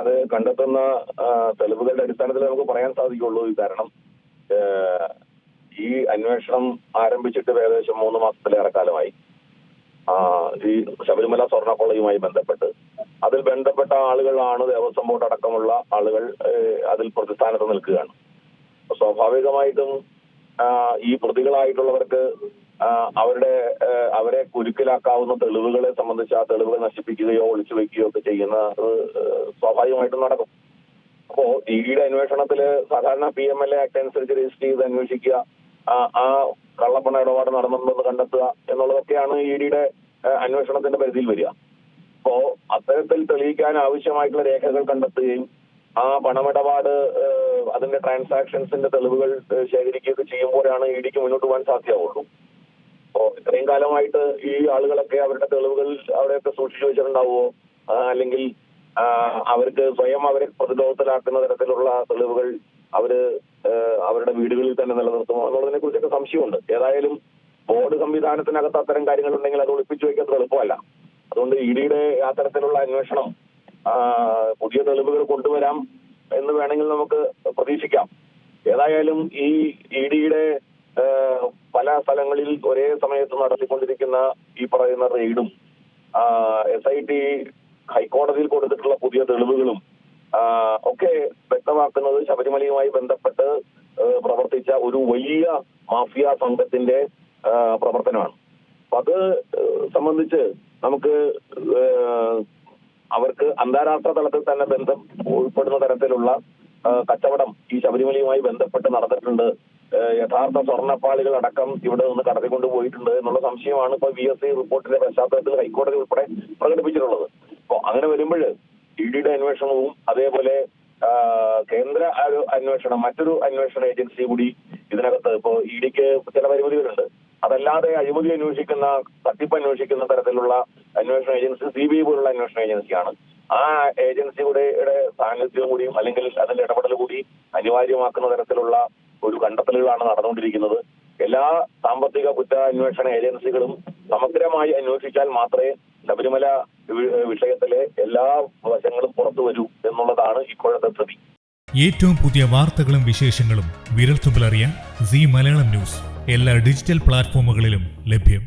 അത് കണ്ടെത്തുന്ന തെളിവുകളുടെ അടിസ്ഥാനത്തിൽ നമുക്ക് പറയാൻ സാധിക്കുള്ളൂ. കാരണം ഈ അന്വേഷണം ആരംഭിച്ചിട്ട് ഏകദേശം 3 മാസത്തിലേറെ കാലമായി. ഈ ശബരിമല സ്വർണ്ണക്കൊള്ളയുമായി ബന്ധപ്പെട്ട് അതിൽ ബന്ധപ്പെട്ട ആളുകളാണ് ദേവസ്വം ബോർഡ് അടക്കമുള്ള ആളുകൾ അതിൽ പ്രതിസ്ഥാനത്ത് നിൽക്കുകയാണ്. സ്വാഭാവികമായിട്ടും ഈ പ്രതികളായിട്ടുള്ളവർക്ക് അവരെ കുരുക്കിലാക്കാവുന്ന തെളിവുകളെ സംബന്ധിച്ച് ആ തെളിവുകൾ നശിപ്പിക്കുകയോ ഒളിച്ചു വെക്കുകയോ ഒക്കെ ചെയ്യുന്നത് സ്വാഭാവികമായിട്ടും നടക്കും. അപ്പോ ഇഡിയുടെ അന്വേഷണത്തില് സാധാരണ PMLA ആക്ട് അനുസരിച്ച് രജിസ്റ്റർ ചെയ്ത് അന്വേഷിക്കുക, ആ കള്ളപ്പണ ഇടപാട് നടന്നിട്ടുണ്ടെന്ന് കണ്ടെത്തുക എന്നുള്ളതൊക്കെയാണ് ഇഡിയുടെ അന്വേഷണത്തിന്റെ പരിധിയിൽ വരിക. അപ്പോ അത്തരത്തിൽ തെളിയിക്കാൻ ആവശ്യമായിട്ടുള്ള രേഖകൾ കണ്ടെത്തുകയും ആ പണമിടപാട് അതിന്റെ ട്രാൻസാക്ഷൻസിന്റെ തെളിവുകൾ ശേഖരിക്കുകയൊക്കെ ചെയ്യുമ്പോഴാണ് ഇഡിക്ക് മുന്നോട്ട് പോകാൻ സാധ്യമാവുള്ളൂ. അപ്പോ ഇത്രയും കാലമായിട്ട് ഈ ആളുകളൊക്കെ അവരുടെ തെളിവുകൾ അവിടെയൊക്കെ സൂക്ഷിച്ചു വെച്ചിട്ടുണ്ടാവുമോ, അല്ലെങ്കിൽ അവർക്ക് സ്വയം അവരെ പ്രതിരോധത്തിലാക്കുന്ന തരത്തിലുള്ള തെളിവുകൾ അവരുടെ വീടുകളിൽ തന്നെ നിലനിർത്തുമോ എന്നുള്ളതിനെ കുറിച്ചൊക്കെ സംശയമുണ്ട്. ഏതായാലും ബോർഡ് സംവിധാനത്തിനകത്ത് അത്തരം കാര്യങ്ങളുണ്ടെങ്കിൽ അത് ഒളിപ്പിച്ചു വയ്ക്കുന്നത് എളുപ്പമല്ല. അതുകൊണ്ട് ഇഡിയുടെ ആ തരത്തിലുള്ള അന്വേഷണം പുതിയ തെളിവുകൾ കൊണ്ടുവരാം എന്ന് വേണമെങ്കിൽ നമുക്ക് പ്രതീക്ഷിക്കാം. ഏതായാലും ഈ ഇഡിയുടെ പല സ്ഥലങ്ങളിൽ ഒരേ സമയത്ത് നടത്തിക്കൊണ്ടിരിക്കുന്ന ഈ പറയുന്ന റെയ്ഡും SIT ഹൈക്കോടതിയിൽ കൊടുത്തിട്ടുള്ള പുതിയ തെളിവുകളും ഒക്കെ വ്യക്തമാക്കുന്നത് ശബരിമലയുമായി ബന്ധപ്പെട്ട് പ്രവർത്തിച്ച ഒരു വലിയ മാഫിയ സംഘത്തിന്റെ പ്രവർത്തനമാണ്. അപ്പൊ അത് സംബന്ധിച്ച് നമുക്ക് അവർക്ക് അന്താരാഷ്ട്ര തലത്തിൽ തന്നെ ബന്ധം ഉൾപ്പെടുന്ന തരത്തിലുള്ള കച്ചവടം ഈ ശബരിമലയുമായി ബന്ധപ്പെട്ട് നടന്നിട്ടുണ്ട്, യഥാർത്ഥ സ്വർണ്ണപ്പാളികൾ അടക്കം ഇവിടെ നിന്ന് കടത്തിക്കൊണ്ടു പോയിട്ടുണ്ട് എന്നുള്ള സംശയമാണ് ഇപ്പൊ VSI റിപ്പോർട്ടിന്റെ പശ്ചാത്തലത്തിൽ ഹൈക്കോടതി ഉൾപ്പെടെ പ്രകടിപ്പിച്ചിട്ടുള്ളത്. അപ്പൊ അങ്ങനെ വരുമ്പോൾ ഇഡിയുടെ അന്വേഷണവും അതേപോലെ കേന്ദ്ര അന്വേഷണം, മറ്റൊരു അന്വേഷണ ഏജൻസി കൂടി ഇതിനകത്ത് ഇപ്പോ ഇഡിക്ക് ചില പരിമിതികളുണ്ട്. അതല്ലാതെ അഴിമതി അന്വേഷിക്കുന്ന, തട്ടിപ്പ് അന്വേഷിക്കുന്ന തരത്തിലുള്ള അന്വേഷണ ഏജൻസി CBI പോലുള്ള അന്വേഷണ ഏജൻസിയാണ്. ആ ഏജൻസിയുടെ സാന്നിധ്യം കൂടിയും അല്ലെങ്കിൽ അതിന്റെ ഇടപെടൽ കൂടി അനിവാര്യമാക്കുന്ന തരത്തിലുള്ള ഒരു കണ്ടെത്തലുകളാണ് നടന്നുകൊണ്ടിരിക്കുന്നത്. എല്ലാ സാമ്പത്തിക കുറ്റാന്വേഷണ ഏജൻസികളും സമഗ്രമായി അന്വേഷിച്ചാൽ മാത്രമേ ശബരിമല വിഷയത്തിലെ എല്ലാ വശങ്ങളും പുറത്തു വരൂ എന്നുള്ളതാണ് ഇപ്പോഴത്തെ സ്ഥിതി. ഏറ്റവും പുതിയ വാർത്തകളും വിശേഷങ്ങളും വിരൽത്തുമ്പിലറിയാൻ Zee മലയാളം ന്യൂസ് എല്ലാ ഡിജിറ്റൽ പ്ലാറ്റ്ഫോമുകളിലും ലഭ്യം.